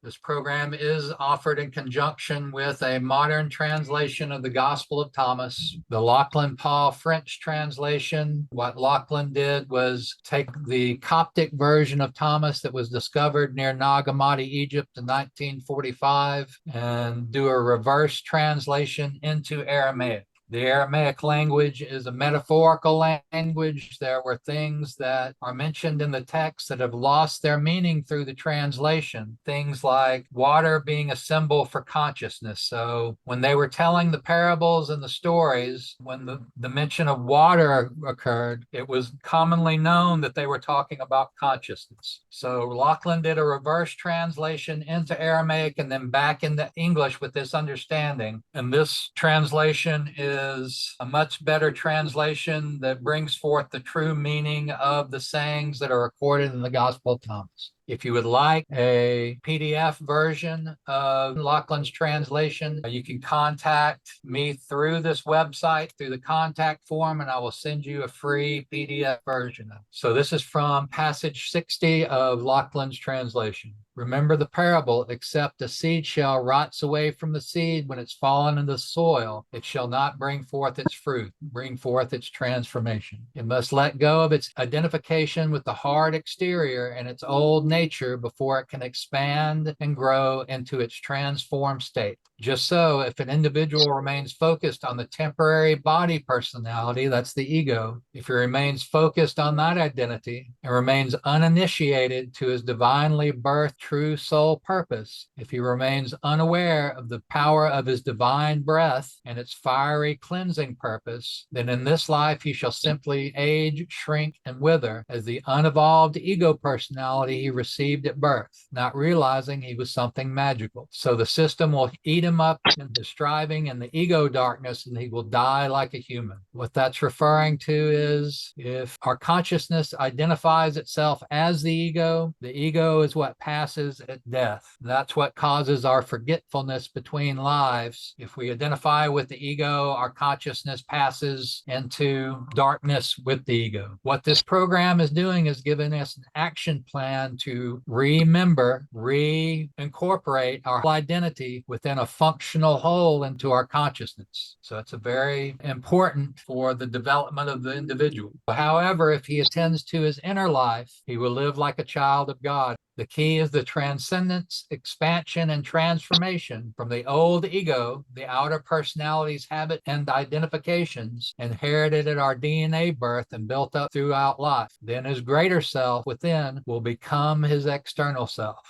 This program is offered in conjunction with a modern translation of the Gospel of Thomas, the Lachlan Paul French translation. What Lachlan did was take the Coptic version of Thomas that was discovered near Nag Hammadi, Egypt in 1945, and do a reverse translation into Aramaic. The Aramaic language is a metaphorical language. There were things that are mentioned in the text that have lost their meaning through the translation. Things like water being a symbol for consciousness. So when they were telling the parables and the stories, when the mention of water occurred, it was commonly known that they were talking about consciousness. So Lachlan did a reverse translation into Aramaic and then back into English with this understanding. And this translation is a much better translation that brings forth the true meaning of the sayings that are recorded in the Gospel of Thomas. If you would like a PDF version of Lachlan's translation, you can contact me through this website, through the contact form, and I will send you a free PDF version. So this is from passage 60 of Lachlan's translation. Remember the parable, except a seed shell rots away from the seed when it's fallen in the soil, it shall not bring forth its fruit, bring forth its transformation. It must let go of its identification with the hard exterior and its old nature before it can expand and grow into its transformed state. Just so, if an individual remains focused on the temporary body personality, that's the ego, if he remains focused on that identity and remains uninitiated to his divinely birthed true soul purpose, if he remains unaware of the power of his divine breath and its fiery cleansing purpose, then in this life he shall simply age, shrink, and wither as the unevolved ego personality he received at birth, not realizing he was something magical. So the system will eat him up in the striving and the ego darkness, and he will die like a human. What that's referring to is if our consciousness identifies itself as the ego is what passes at death. That's what causes our forgetfulness between lives. If we identify with the ego, our consciousness passes into darkness with the ego. What this program is doing is giving us an action plan to remember, reincorporate our identity within a functional whole into our consciousness. So it's a very important for the development of the individual. However, if he attends to his inner life, he will live like a child of God. The key is the transcendence, expansion, and transformation from the old ego, the outer personality's habit and identifications, inherited at our DNA birth and built up throughout life. Then his greater self within will become his external self.